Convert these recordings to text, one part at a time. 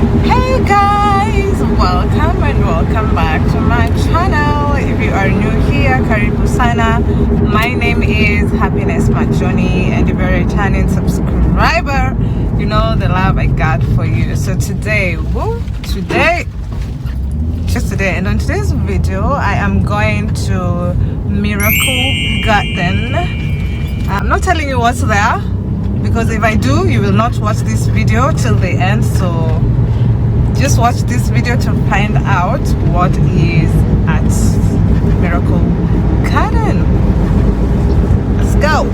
Hey guys, welcome and welcome back to my channel. If you are new here, karibu sana. My name is Happinessmajoni, and if you're a returning subscriber, you know the love I got for you. So today, and on today's video, I am going to Miracle Garden. I'm not telling you what's there, because if I do, you will not watch this video till the end. So just watch this video to find out what is at Miracle Garden. Let's go.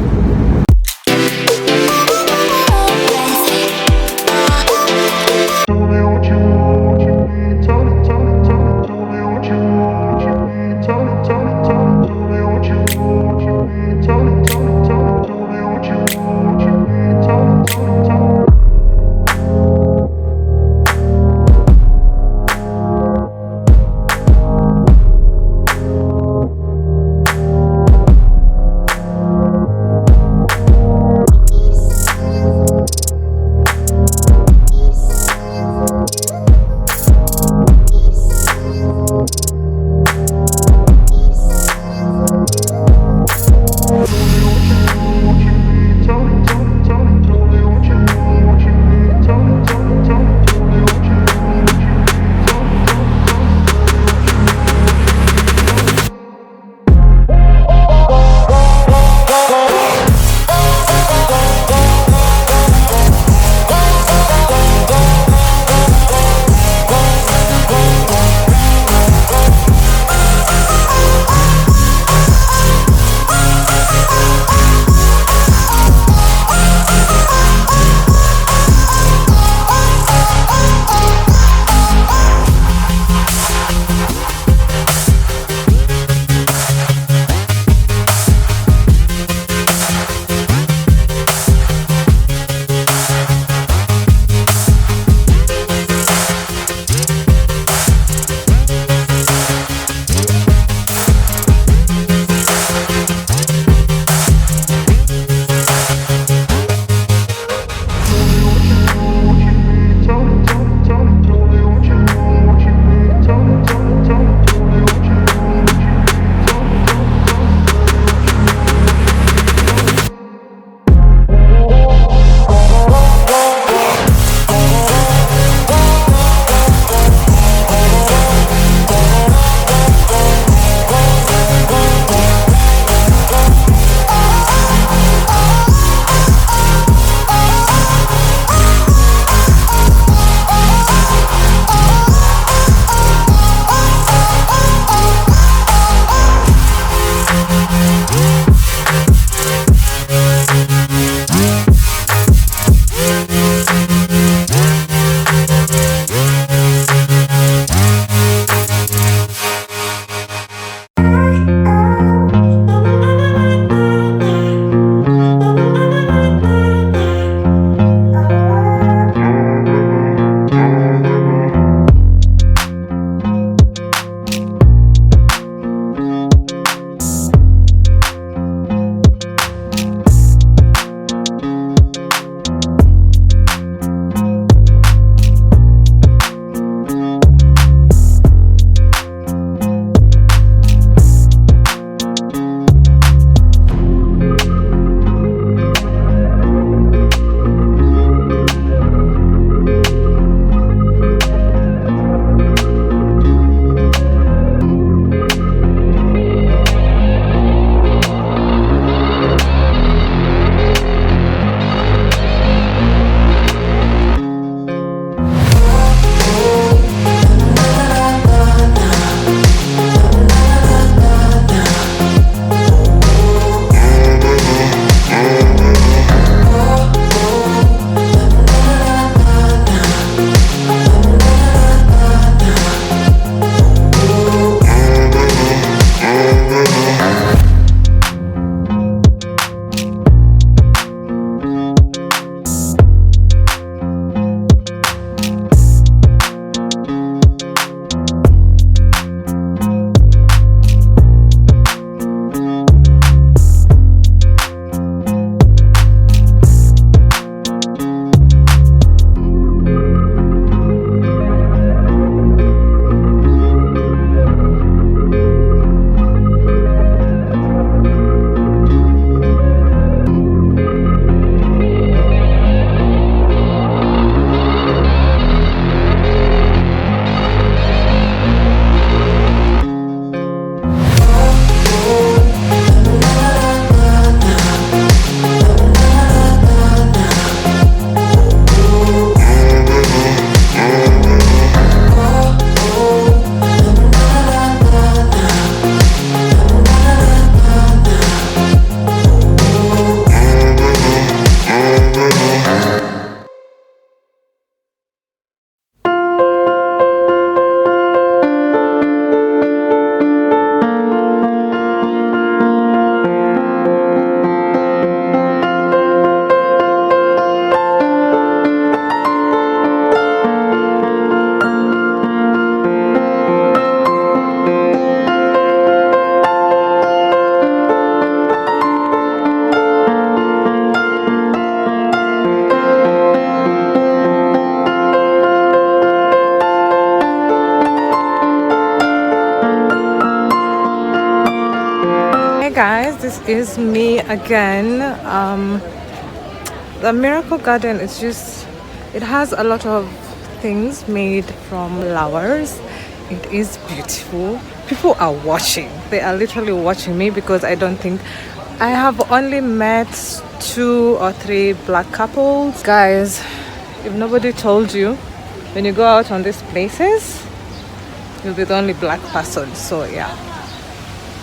guys, this is me again. The Miracle Garden is just, it has a lot of things made from flowers. It is beautiful. People are watching. They are literally watching me because I don't think I have only met 2 or 3 black couples. Guys, if nobody told you, when you go out on these places, you'll be the only black person. So yeah,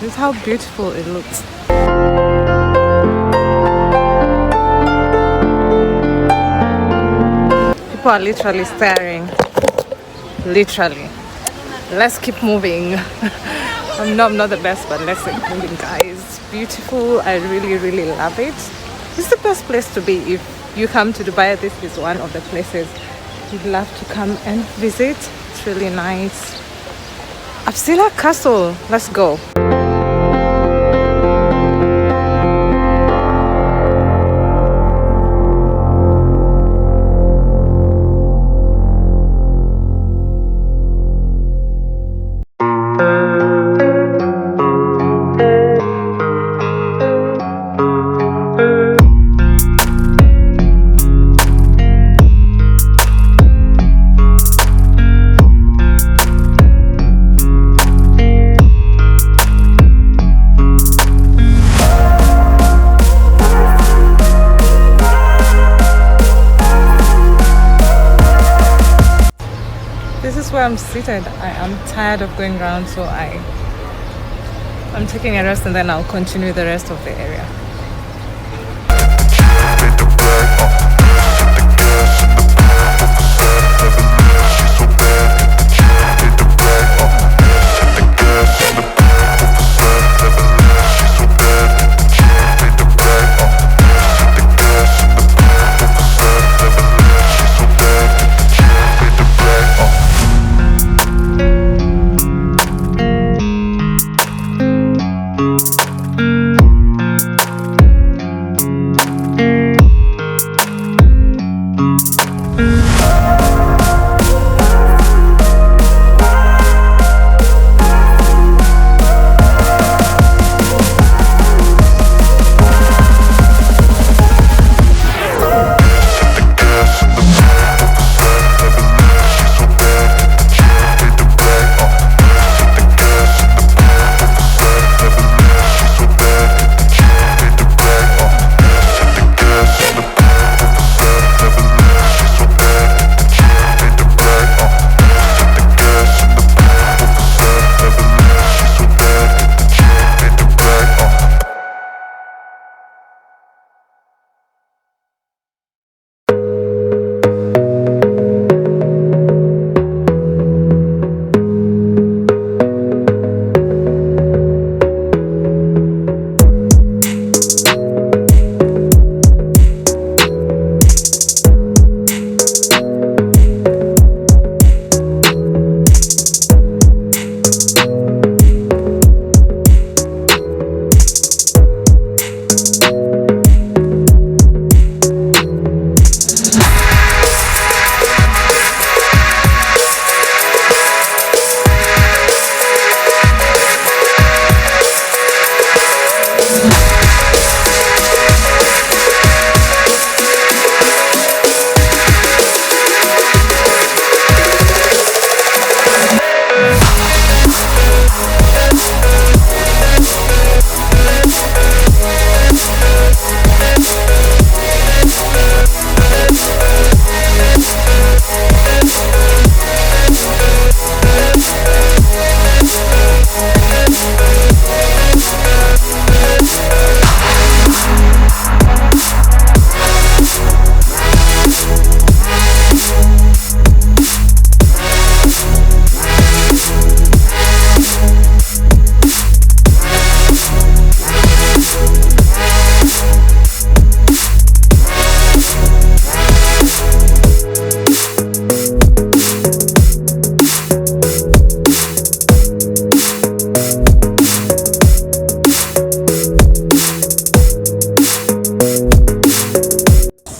this is how beautiful it looks. People are literally staring. Literally. Let's keep moving. I'm not the best, but let's keep moving, guys. Beautiful. I really love it. It's the best place to be. If you come to Dubai, this is one of the places you'd love to come and visit. It's really nice. I've seen a castle. Let's go. Where I'm seated. I am tired of going around, so I'm taking a rest and then I'll continue the rest of the area.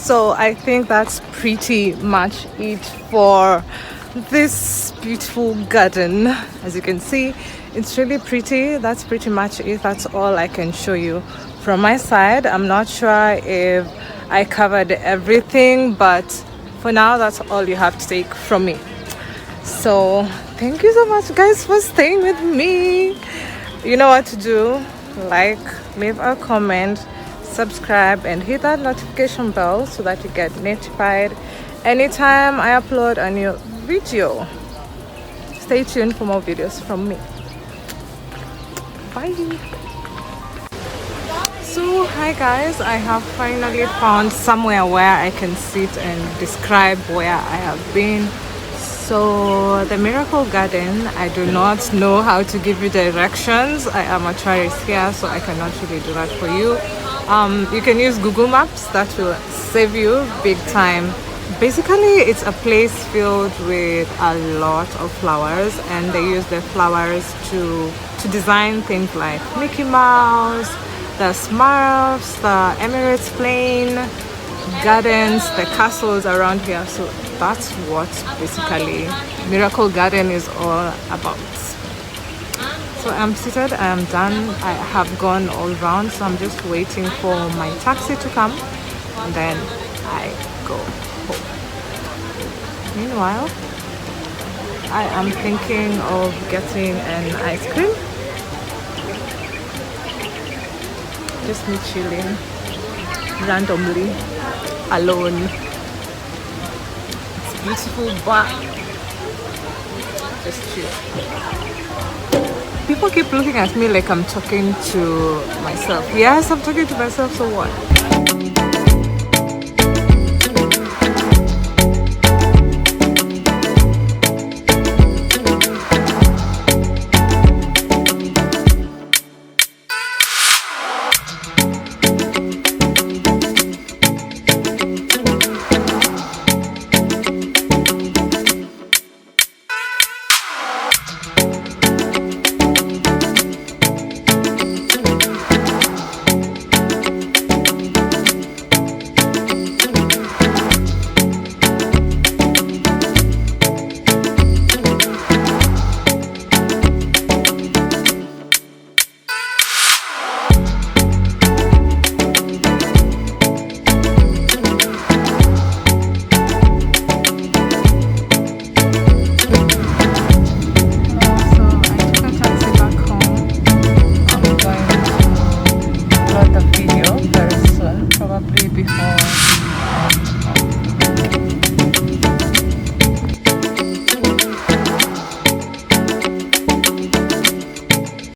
So I think that's pretty much it for this beautiful garden. As you can see, it's really pretty. That's pretty much it. That's all I can show you from my side. I'm not sure if I covered everything, but for now that's all you have to take from me. So thank you so much guys for staying with me. You know what to do. Like, leave a comment, subscribe, and hit that notification bell so that you get notified anytime I upload a new video. Stay tuned for more videos from me. Bye. So hi guys, I have finally found somewhere where I can sit and describe where I have been. So the Miracle Garden, I do not know how to give you directions. I am a tourist here, so I cannot really do that for you. You can use Google Maps. That will save you big time. Basically, it's a place filled with a lot of flowers, and they use the flowers to design things like Mickey Mouse, the Smurfs, the Emirates plane, gardens, the castles around here. So that's what basically Miracle Garden is all about. So I'm seated, I am done, I have gone all round, so I'm just waiting for my taxi to come and then I go home. Meanwhile, I am thinking of getting an ice cream. Just me chilling randomly alone. It's beautiful, but just chill. People keep looking at me like I'm talking to myself. Yes, I'm talking to myself, so what? Before